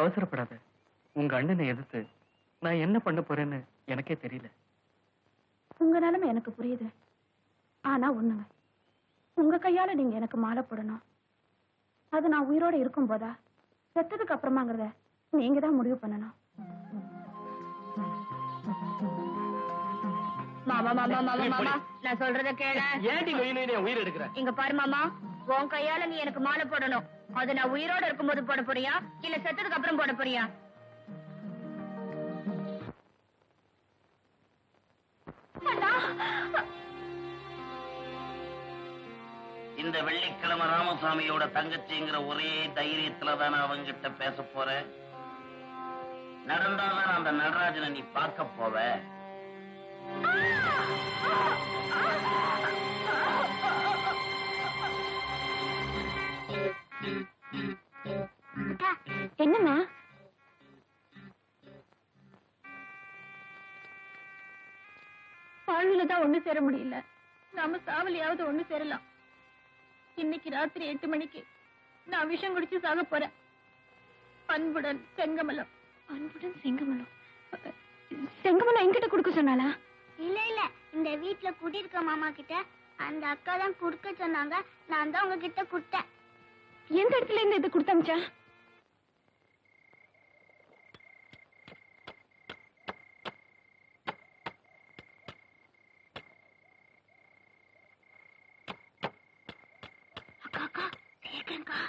அவசரப்படாத. உங்க அண்ணனை எதிர்த்து நான் என்ன பண்ண போறேன்னு எனக்கே தெரியல. உங்க நிலைமை எனக்கு புரியுது. ஆனா ஒண்ணுங்க, உங்க கையால நீங்க எனக்கு மாலை போடணும். அது நான் உயிரோட இருக்கும் போதா செத்ததுக்கு அப்புறமாங்கிறத நீங்க தான் முடிவு பண்ணணும். மாமா மாமா மாமா மாமா நான் சொல்றத கேள. ஏன்டி உயிர் எடுக்கிற? இங்க பாரு மாமா, உன் கையால நீ எனக்கு மாலை போடணும். அது நான் உயிரோட இருக்கும்போது போட போறியா இல்ல செத்ததுக்கு அப்புறம் போட போறியா? இந்த வெள்ளிக்கிழமை ராமசாமியோட தங்கச்சிங்கிற ஒரே தைரியத்துலதான் அவங்கிட்ட பேச போறேன். நடந்தாதான் அந்த நடராஜனை நீ பார்க்க போவ. என்னன்னா வாழ்வில தான் ஒண்ணு சேர முடியல, நாம சாவலியாவது ஒண்ணு சேரலாம். இன்னைக்கு ராத்திரி 8 மணிக்கு நான் விஷம் குடிச்சு சாக போறேன். அன்புடன் செங்கமலம். அன்புடன் செங்கமலம்? செங்கமலம் என்கிட்ட கொடுக்க சொன்னாலா? இல்ல இல்ல, இந்த வீட்டுல குடியிருக்க மாமா கிட்ட அந்த அக்கா தான் குடுக்க சொன்னாங்க. நான் தான் உங்ககிட்ட கொடுத்தேன். எந்த இடத்துல இருந்து இது கொடுத்தமிச்சா? அக்கா அக்கா சேர்க்கா.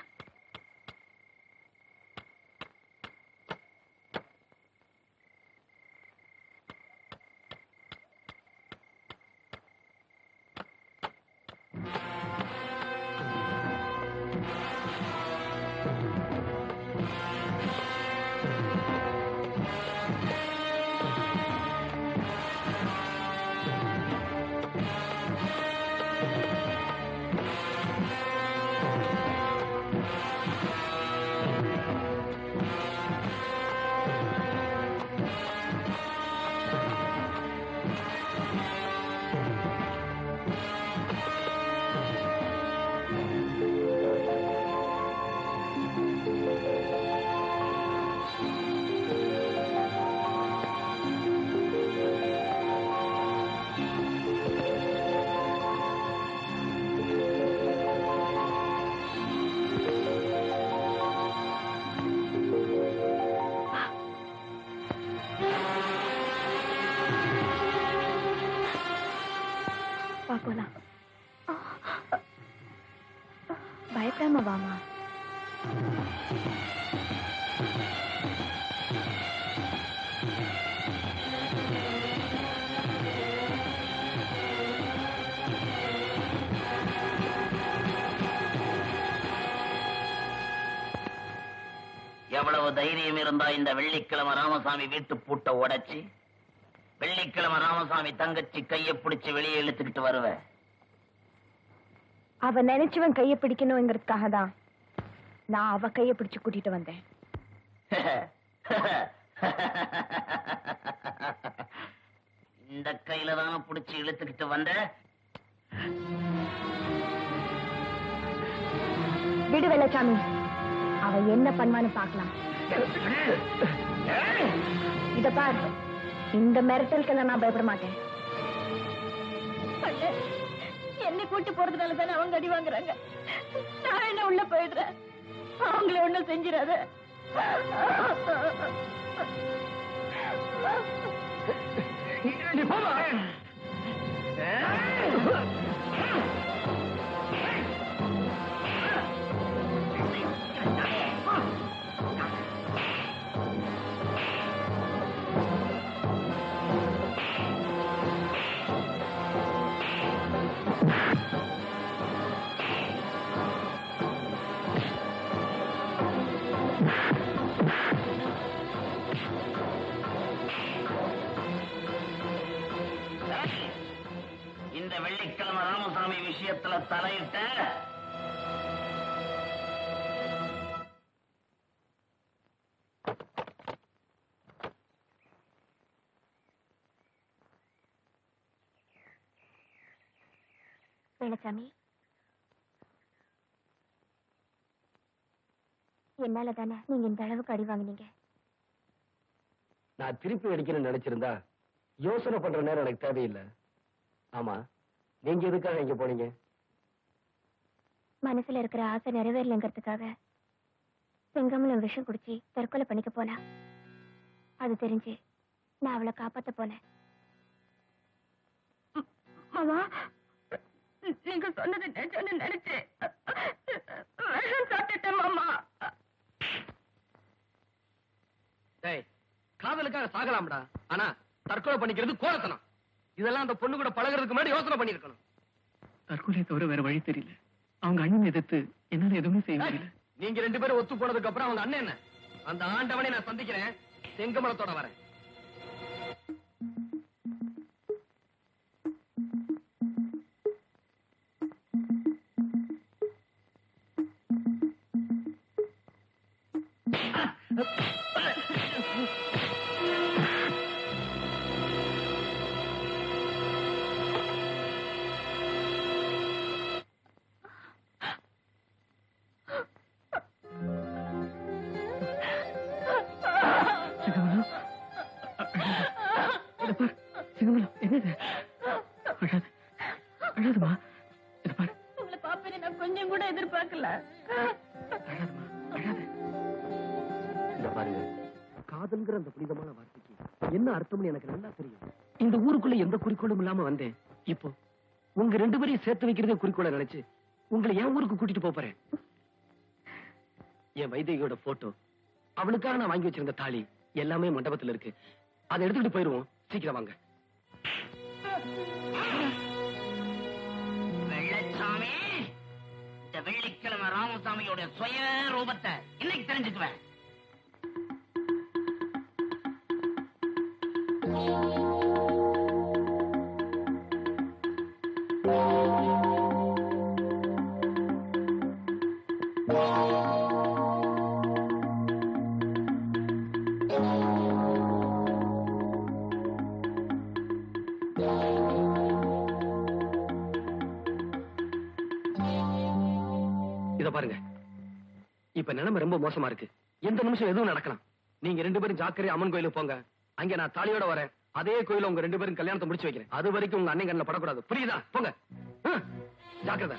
போலாம். பயப்படாம வாமா. எவ்வளவு தைரியம் இருந்தா இந்த வெள்ளிக்கிழமை ராமசாமி வீட்டு பூட்டை உடைச்சு வெள்ளிக்கிழமை ராமசாமி தங்கச்சி கைய பிடிச்சு வெளியே இழுத்துக்கிட்டு வருவ? அவ நினைச்சவன் கைய பிடிக்கணுங்கிறதுக்காக தான் நான் அவ கைய பிடிச்சு கூட்டிட்டு வந்தேன். இந்த கையில தானே பிடிச்சு இழுத்துக்கிட்டு வந்த? விடு வெள்ளச்சாமி, அவ என்ன பண்ணுவான்னு பாக்கலாம். இத பார், இந்த மிரட்டலுக்கெல்லாம் நான் பயப்பட மாட்டேன். என்னை கூட்டி போறதுனால தானே அவங்க அடி வாங்குறாங்க. நான் என்ன உள்ள போயிடுறேன், அவங்கள ஒண்ணும் செஞ்சிடாத. இந்த வெள்ளிக்கிழமை ராமசாமி விஷயத்துல தலையிட்ட வெள்ளச்சாமி, என்னால தானே நீங்க இந்த அளவுக்கு அடி வாங்குனீங்க. நான் திருப்பி அடிக்கணும்னு நினைச்சிருந்தா யோசனை பண்ற நேரம் எனக்கு தேவையில்லை. ஆமா, நீங்க எதுக்காக இங்க போனீங்க? மனசுல இருக்கிற ஆசை நிறைவேறலங்கிறதுக்காக செங்கமலம் விஷம் குடிச்சு தற்கொலை பண்ணிக்க போனா. அது தெரிஞ்சு நான் அவளை காப்பாத்த போனேன். மாமா, நீங்க சொன்னது நிஜம்னு நினைச்சு விஷம் சாப்பிட்டுட்டேன் மாமா. காதலுக்காக சாகலாம்டா, ஆனா தற்கொலை பண்ணிக்கிறது கோலத்தனம். இதெல்லாம் அந்த பொண்ணு கூட பழகிறதுக்கு முன்னாடி யோசனை பண்ணிருக்கணும். தற்கொலை தவிர வேற வழி தெரியல. அவங்க அண்ணன் எதிர்த்து என்னால எதுவுமே செய்ய முடியல. நீங்க 2 பேரும் ஒத்து போனதுக்கு அப்புறம் அவங்க அண்ணன் என்ன, அந்த ஆண்டவனை நான் சந்திக்கிறேன், செங்கமலத்தோட வரேன். சிங்கமலம், என்னது? அழாதுமா. இத பாரு. உங்களை பாப்பேன்னு நான் கொஞ்சம் கூட எதிர்பார்க்கல. அழாதுமா, அழாது. இந்த பாருங்க, காதல்ங்கிற அந்த புனிதமான வார்த்தைக்கு என்ன அர்த்தம்னு எனக்கு நல்லா தெரியும். இந்த ஊருக்குள்ள எந்த குறிக்கோளும் இல்லாம வந்தேன். இப்போ உங்க 2 பேரையும் சேர்த்து வைக்கிறதே குறிக்கோளை நினைச்சு உங்களை என் ஊருக்கு கூட்டிட்டு போறேன். என் வைதேகியோட போட்டோ, அவளுக்காக நான் வாங்கி வச்சிருந்த தாலி எல்லாமே மண்டபத்துல இருக்கு. அதை எடுத்துக்கிட்டு போயிருவோம். சீக்கிரம் வாங்க. வெள்ளச்சாமி, இந்த வெள்ளிக்கிழமை ராமசாமியோட சுய ரூபத்தை இன்னைக்கு தெரிஞ்சுக்குவேன். இத பாருங்க, இப்ப நிலைமை ரொம்ப மோசமா இருக்கு. எந்த நிமிஷம் எதுவும் நடக்கலாம். நீங்க 2 பேரும் ஜாக்கிரதை அம்மன் கோயிலுக்கு போங்க. அங்க நான் தாலியோட வரேன். அதே கோயில உங்க 2 பேரும் கல்யாணத்தை முடிச்சு வைக்கிறேன். அது வரைக்கும் உங்க அண்ணன் கண்ணில் படக்கூடாது. புரியுதா? போங்க. ஜாக்கிரதை.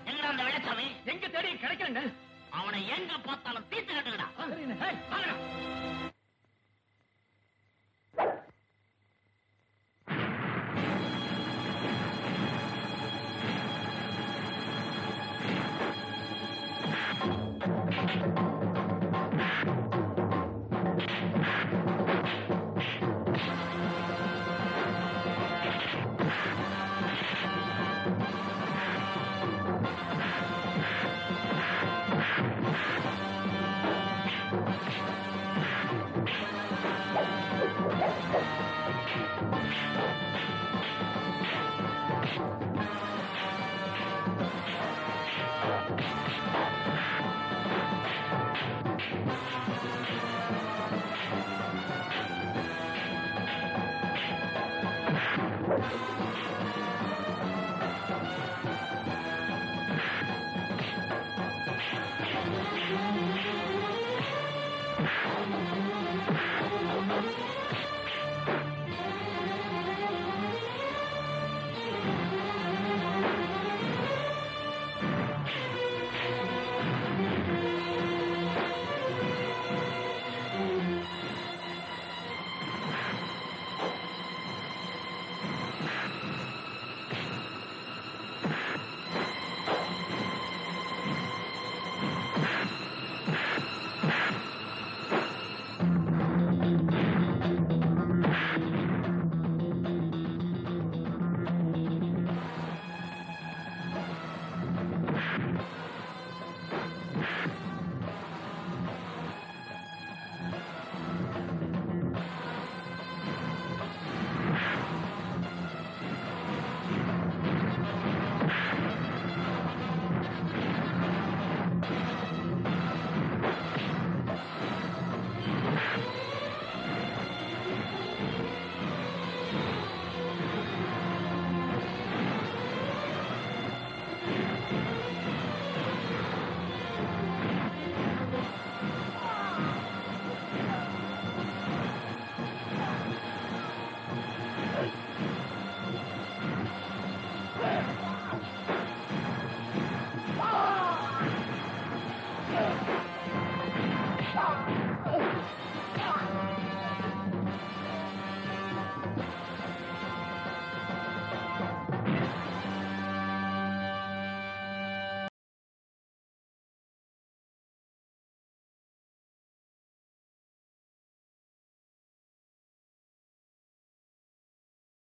எங்க அந்த வெள்ளச்சாமி? எங்க தேடி கிடைக்கலங்க. அவனை எங்க பார்த்தாலும் தீர்த்து கட்டுங்கடா.